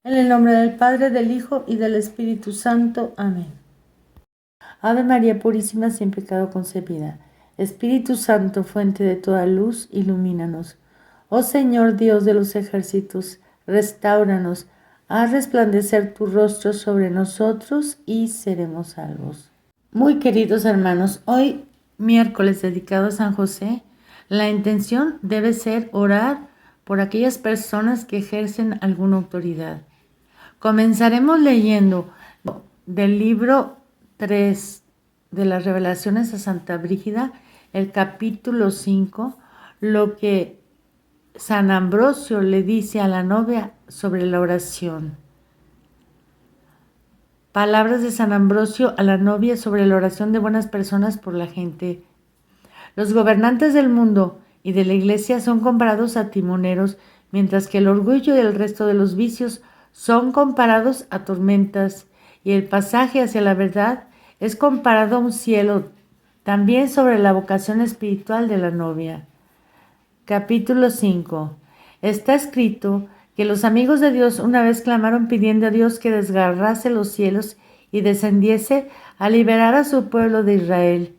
En el nombre del Padre, del Hijo y del Espíritu Santo. Amén. Ave María Purísima, sin pecado concebida. Espíritu Santo, fuente de toda luz, ilumínanos. Oh Señor Dios de los ejércitos, restáuranos. Haz resplandecer tu rostro sobre nosotros y seremos salvos. Muy queridos hermanos, hoy miércoles dedicado a San José, la intención debe ser orar por aquellas personas que ejercen alguna autoridad. Comenzaremos leyendo del libro 3 de las Revelaciones a Santa Brígida, el capítulo 5, lo que San Ambrosio le dice a la novia sobre la oración. Palabras de San Ambrosio a la novia sobre la oración de buenas personas por la gente. Los gobernantes del mundo y de la Iglesia son comparados a timoneros, mientras que el orgullo y el resto de los vicios son comparados a tormentas, y el pasaje hacia la verdad es comparado a un cielo, también sobre la vocación espiritual de la novia. Capítulo 5. Está escrito que los amigos de Dios una vez clamaron pidiendo a Dios que desgarrase los cielos y descendiese a liberar a su pueblo de Israel.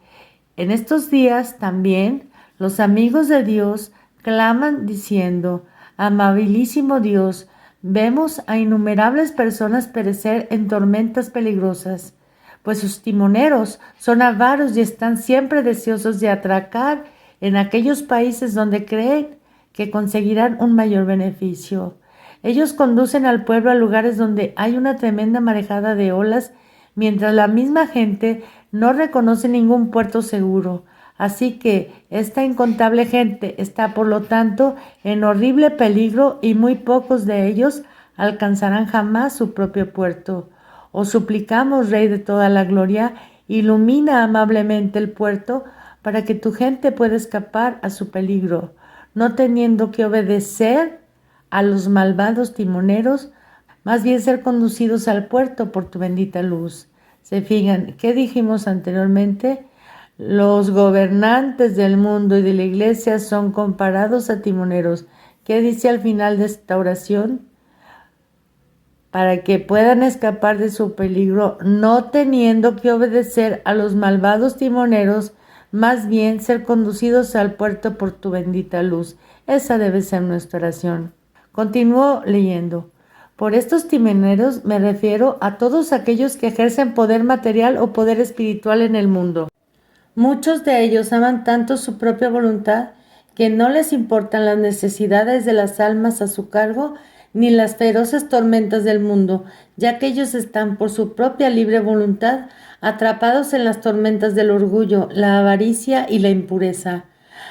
En estos días también los amigos de Dios claman diciendo: Amabilísimo Dios, vemos a innumerables personas perecer en tormentas peligrosas, pues sus timoneros son avaros y están siempre deseosos de atracar en aquellos países donde creen que conseguirán un mayor beneficio. Ellos conducen al pueblo a lugares donde hay una tremenda marejada de olas, mientras la misma gente no reconoce ningún puerto seguro. Así que esta incontable gente está, por lo tanto, en horrible peligro y muy pocos de ellos alcanzarán jamás su propio puerto. Os suplicamos, Rey de toda la gloria, ilumina amablemente el puerto para que tu gente pueda escapar a su peligro, no teniendo que obedecer a los malvados timoneros, más bien ser conducidos al puerto por tu bendita luz. ¿Se fijan qué dijimos anteriormente? Los gobernantes del mundo y de la Iglesia son comparados a timoneros. ¿Qué dice al final de esta oración? Para que puedan escapar de su peligro, no teniendo que obedecer a los malvados timoneros, más bien ser conducidos al puerto por tu bendita luz. Esa debe ser nuestra oración. Continúo leyendo. Por estos timoneros me refiero a todos aquellos que ejercen poder material o poder espiritual en el mundo. Muchos de ellos aman tanto su propia voluntad que no les importan las necesidades de las almas a su cargo ni las feroces tormentas del mundo, ya que ellos están por su propia libre voluntad atrapados en las tormentas del orgullo, la avaricia y la impureza.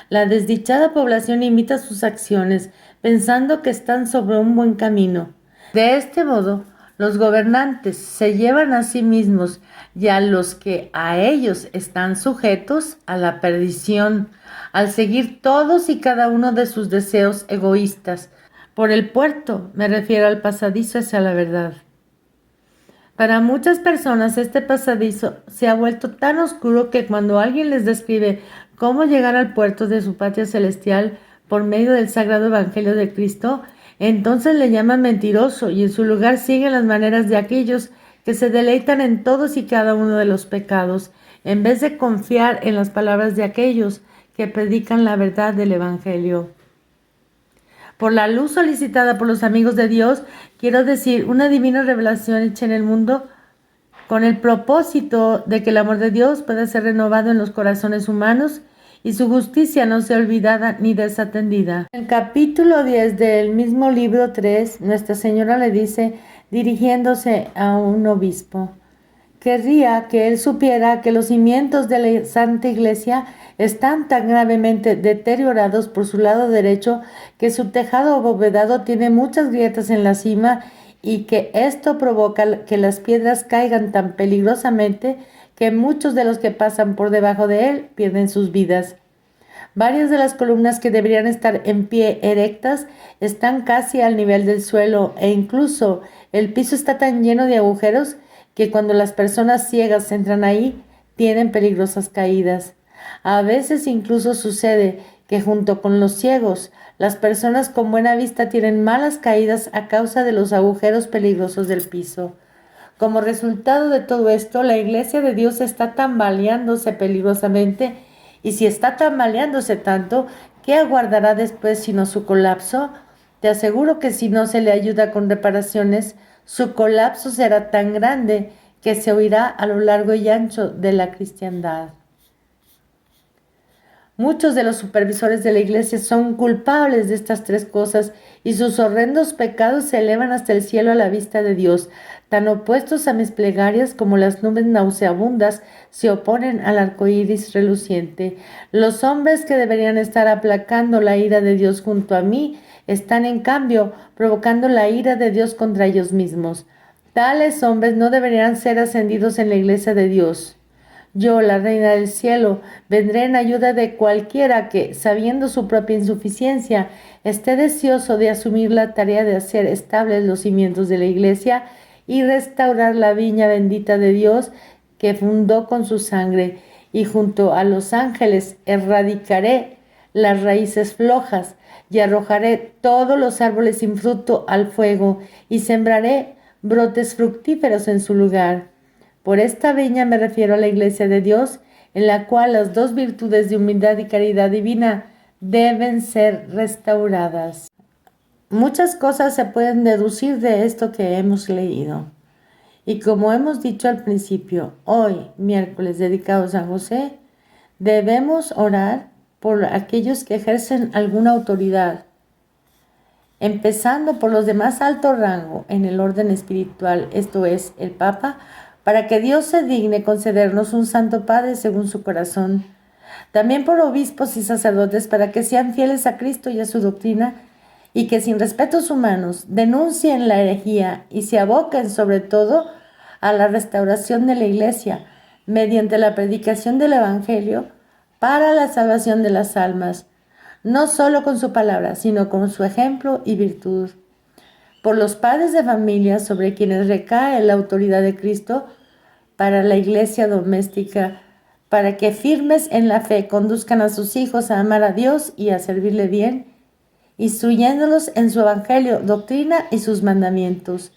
La desdichada población imita sus acciones, pensando que están sobre un buen camino. De este modo, los gobernantes se llevan a sí mismos y a los que a ellos están sujetos a la perdición, al seguir todos y cada uno de sus deseos egoístas. Por el puerto me refiero al pasadizo hacia la verdad. Para muchas personas este pasadizo se ha vuelto tan oscuro que cuando alguien les describe cómo llegar al puerto de su patria celestial por medio del sagrado evangelio de Cristo, entonces le llaman mentiroso y en su lugar siguen las maneras de aquellos que se deleitan en todos y cada uno de los pecados, en vez de confiar en las palabras de aquellos que predican la verdad del evangelio. Por la luz solicitada por los amigos de Dios, quiero decir, una divina revelación hecha en el mundo con el propósito de que el amor de Dios pueda ser renovado en los corazones humanos y su justicia no sea olvidada ni desatendida. En el capítulo 10 del mismo libro 3, Nuestra Señora le dice, dirigiéndose a un obispo: querría que él supiera que los cimientos de la Santa Iglesia están tan gravemente deteriorados por su lado derecho que su tejado abovedado tiene muchas grietas en la cima y que esto provoca que las piedras caigan tan peligrosamente que muchos de los que pasan por debajo de él pierden sus vidas. Varias de las columnas que deberían estar en pie erectas están casi al nivel del suelo e incluso el piso está tan lleno de agujeros que cuando las personas ciegas entran ahí, tienen peligrosas caídas. A veces incluso sucede que junto con los ciegos, las personas con buena vista tienen malas caídas a causa de los agujeros peligrosos del piso. Como resultado de todo esto, la iglesia de Dios está tambaleándose peligrosamente, y si está tambaleándose tanto, ¿qué aguardará después sino su colapso? Te aseguro que si no se le ayuda con reparaciones, su colapso será tan grande que se oirá a lo largo y ancho de la cristiandad. Muchos de los supervisores de la iglesia son culpables de estas tres cosas, y sus horrendos pecados se elevan hasta el cielo a la vista de Dios, tan opuestos a mis plegarias como las nubes nauseabundas se oponen al arco iris reluciente. Los hombres que deberían estar aplacando la ira de Dios junto a mí están en cambio provocando la ira de Dios contra ellos mismos. Tales hombres no deberían ser ascendidos en la iglesia de Dios. Yo, la reina del cielo, vendré en ayuda de cualquiera que, sabiendo su propia insuficiencia, esté deseoso de asumir la tarea de hacer estables los cimientos de la iglesia y restaurar la viña bendita de Dios que fundó con su sangre, y junto a los ángeles erradicaré las raíces flojas y arrojaré todos los árboles sin fruto al fuego y sembraré brotes fructíferos en su lugar. Por esta viña me refiero a la iglesia de Dios, en la cual las dos virtudes de humildad y caridad divina deben ser restauradas. Muchas cosas se pueden deducir de esto que hemos leído. Y como hemos dicho al principio, hoy, miércoles dedicado a San José, debemos orar por aquellos que ejercen alguna autoridad, empezando por los de más alto rango en el orden espiritual, esto es, el Papa, para que Dios se digne concedernos un Santo Padre según su corazón. También por obispos y sacerdotes, para que sean fieles a Cristo y a su doctrina, y que sin respetos humanos denuncien la herejía y se aboquen sobre todo a la restauración de la Iglesia mediante la predicación del Evangelio para la salvación de las almas, no solo con su palabra, sino con su ejemplo y virtud. Por los padres de familia sobre quienes recae la autoridad de Cristo para la iglesia doméstica, para que firmes en la fe conduzcan a sus hijos a amar a Dios y a servirle bien, instruyéndolos en su evangelio, doctrina y sus mandamientos.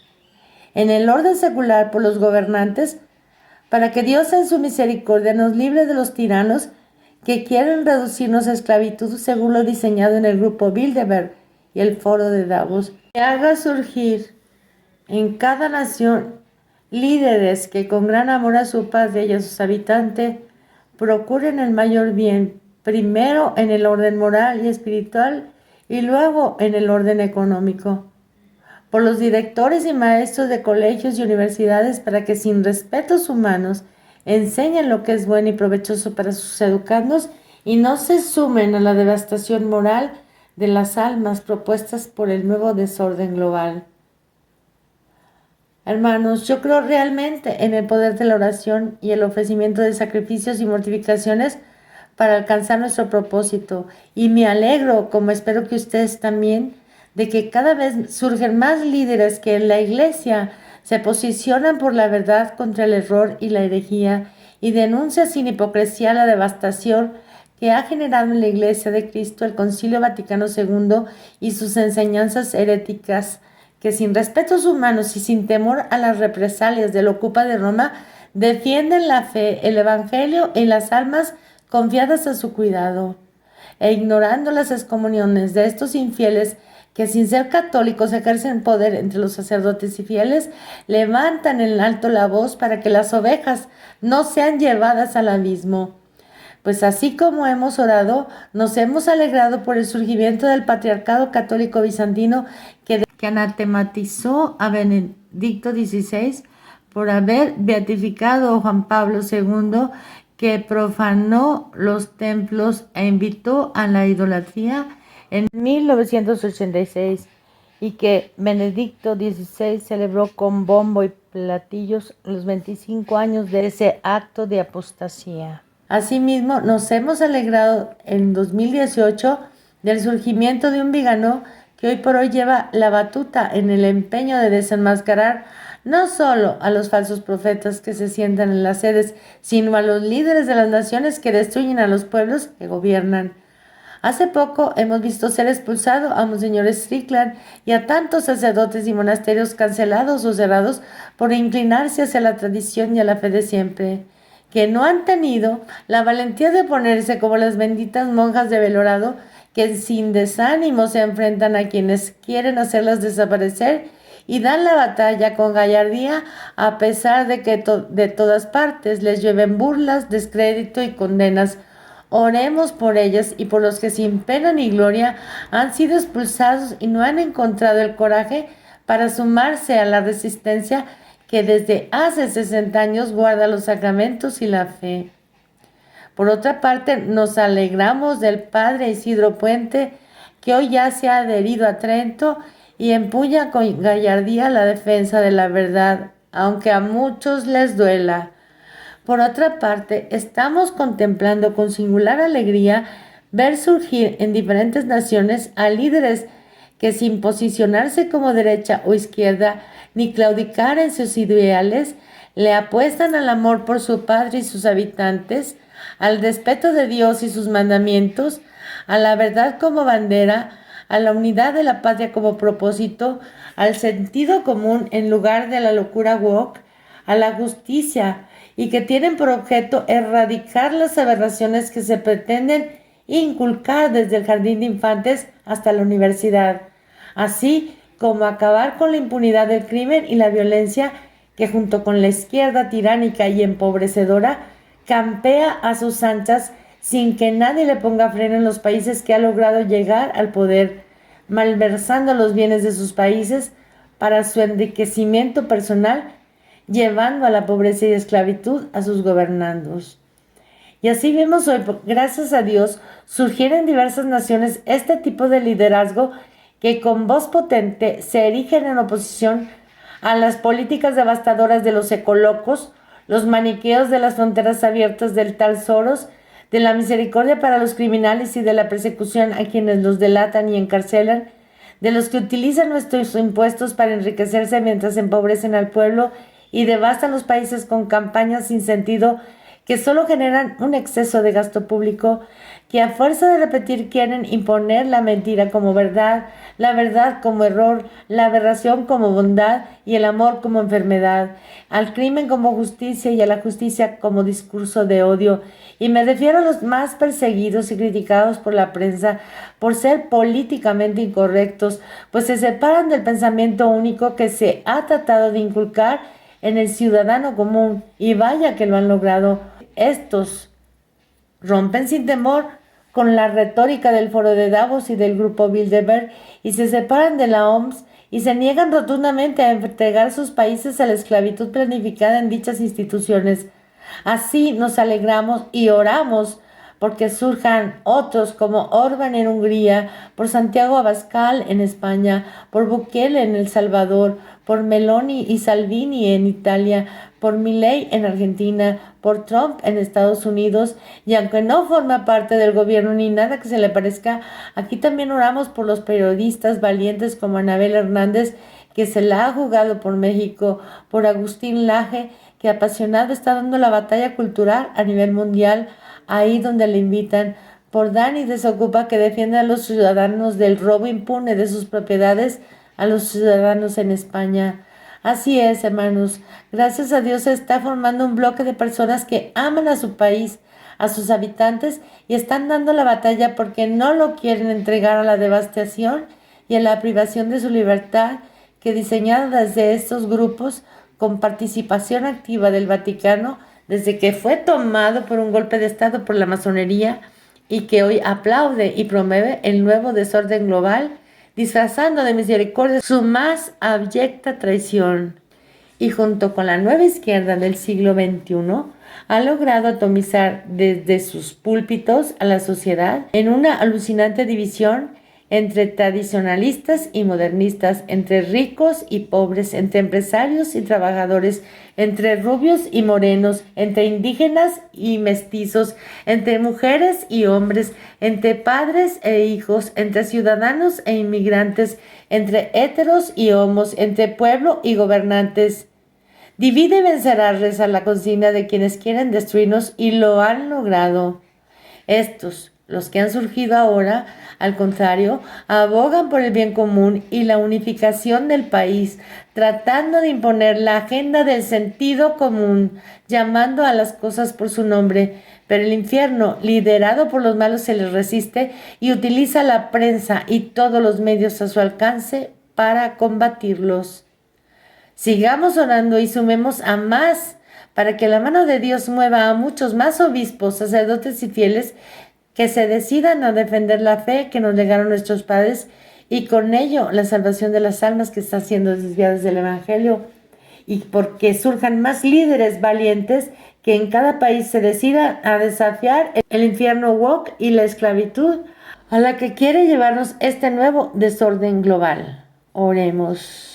En el orden secular por los gobernantes, para que Dios en su misericordia nos libre de los tiranos que quieren reducirnos a esclavitud según lo diseñado en el grupo Bilderberg y el foro de Davos. Que haga surgir en cada nación líderes que con gran amor a su patria y a sus habitantes procuren el mayor bien, primero en el orden moral y espiritual y luego en el orden económico. Por los directores y maestros de colegios y universidades, para que sin respetos humanos enseñen lo que es bueno y provechoso para sus educandos y no se sumen a la devastación moral de las almas propuestas por el nuevo desorden global. Hermanos, yo creo realmente en el poder de la oración y el ofrecimiento de sacrificios y mortificaciones para alcanzar nuestro propósito, y me alegro, como espero que ustedes también, de que cada vez surgen más líderes que en la iglesia se posicionan por la verdad contra el error y la herejía y denuncian sin hipocresía la devastación que ha generado en la Iglesia de Cristo el Concilio Vaticano II y sus enseñanzas heréticas, que sin respetos humanos y sin temor a las represalias del Ocupa de Roma, defienden la fe, el Evangelio y las almas confiadas a su cuidado, e ignorando las excomuniones de estos infieles que sin ser católicos ejercen poder entre los sacerdotes y fieles, levantan en alto la voz para que las ovejas no sean llevadas al abismo. Pues así como hemos orado, nos hemos alegrado por el surgimiento del patriarcado católico bizantino que anatematizó a Benedicto XVI por haber beatificado a Juan Pablo II, que profanó los templos e invitó a la idolatría en 1986, y que Benedicto XVI celebró con bombo y platillos los 25 años de ese acto de apostasía. Asimismo, nos hemos alegrado en 2018 del surgimiento de un vigano que hoy por hoy lleva la batuta en el empeño de desenmascarar no solo a los falsos profetas que se sientan en las sedes, sino a los líderes de las naciones que destruyen a los pueblos que gobiernan. Hace poco hemos visto ser expulsado a Monseñor Strickland y a tantos sacerdotes y monasterios cancelados o cerrados por inclinarse hacia la tradición y a la fe de siempre, que no han tenido la valentía de ponerse como las benditas monjas de Belorado, que sin desánimo se enfrentan a quienes quieren hacerlas desaparecer y dan la batalla con gallardía a pesar de que de todas partes les llueven burlas, descrédito y condenas. Oremos por ellas y por los que sin pena ni gloria han sido expulsados y no han encontrado el coraje para sumarse a la resistencia que desde hace 60 años guarda los sacramentos y la fe. Por otra parte, nos alegramos del padre Isidro Puente, que hoy ya se ha adherido a Trento y empuña con gallardía la defensa de la verdad, aunque a muchos les duela. Por otra parte, estamos contemplando con singular alegría ver surgir en diferentes naciones a líderes que sin posicionarse como derecha o izquierda, ni claudicar en sus ideales, le apuestan al amor por su patria y sus habitantes, al respeto de Dios y sus mandamientos, a la verdad como bandera, a la unidad de la patria como propósito, al sentido común en lugar de la locura woke, a la justicia, y que tienen por objeto erradicar las aberraciones que se pretenden inculcar desde el jardín de infantes hasta la universidad, así como acabar con la impunidad del crimen y la violencia que junto con la izquierda tiránica y empobrecedora campea a sus anchas sin que nadie le ponga freno en los países que ha logrado llegar al poder, malversando los bienes de sus países para su enriquecimiento personal, llevando a la pobreza y esclavitud a sus gobernandos. Y así vemos hoy, gracias a Dios, surgir en diversas naciones este tipo de liderazgo que con voz potente se erigen en oposición a las políticas devastadoras de los ecolocos, los maniqueos de las fronteras abiertas del tal Soros, de la misericordia para los criminales y de la persecución a quienes los delatan y encarcelan, de los que utilizan nuestros impuestos para enriquecerse mientras empobrecen al pueblo y devastan los países con campañas sin sentido que solo generan un exceso de gasto público, que a fuerza de repetir quieren imponer la mentira como verdad, la verdad como error, la aberración como bondad y el amor como enfermedad, al crimen como justicia y a la justicia como discurso de odio. Y me refiero a los más perseguidos y criticados por la prensa por ser políticamente incorrectos, pues se separan del pensamiento único que se ha tratado de inculcar en el ciudadano común, y vaya que lo han logrado. Estos rompen sin temor con la retórica del Foro de Davos y del Grupo Bilderberg y se separan de la OMS y se niegan rotundamente a entregar sus países a la esclavitud planificada en dichas instituciones. Así nos alegramos y oramos porque surjan otros como Orbán en Hungría, por Santiago Abascal en España, por Bukele en El Salvador, por Meloni y Salvini en Italia, por Milei en Argentina, por Trump en Estados Unidos, y aunque no forma parte del gobierno ni nada que se le parezca, aquí también oramos por los periodistas valientes como Anabel Hernández, que se la ha jugado por México, por Agustín Laje, que apasionado está dando la batalla cultural a nivel mundial, ahí donde le invitan, por Dani Desocupa, que defiende a los ciudadanos del robo impune de sus propiedades a los ciudadanos en España. Así es, hermanos, gracias a Dios se está formando un bloque de personas que aman a su país, a sus habitantes y están dando la batalla porque no lo quieren entregar a la devastación y a la privación de su libertad que diseñada desde estos grupos con participación activa del Vaticano desde que fue tomado por un golpe de Estado por la masonería y que hoy aplaude y promueve el nuevo desorden global, disfrazando de misericordia su más abyecta traición. Y junto con la nueva izquierda del siglo XXI, ha logrado atomizar desde sus púlpitos a la sociedad en una alucinante división entre tradicionalistas y modernistas, entre ricos y pobres, entre empresarios y trabajadores, entre rubios y morenos, entre indígenas y mestizos, entre mujeres y hombres, entre padres e hijos, entre ciudadanos e inmigrantes, entre héteros y homos, entre pueblo y gobernantes. Divide y vencerá, reza la consigna de quienes quieren destruirnos y lo han logrado. Estos, Los que han surgido ahora, al contrario, abogan por el bien común y la unificación del país, tratando de imponer la agenda del sentido común, llamando a las cosas por su nombre. Pero el infierno, liderado por los malos, se les resiste y utiliza la prensa y todos los medios a su alcance para combatirlos. Sigamos orando y sumemos a más para que la mano de Dios mueva a muchos más obispos, sacerdotes y fieles que se decidan a defender la fe que nos legaron nuestros padres y con ello la salvación de las almas que están siendo desviadas del Evangelio, y porque surjan más líderes valientes que en cada país se decidan a desafiar el infierno woke y la esclavitud a la que quiere llevarnos este nuevo desorden global. Oremos.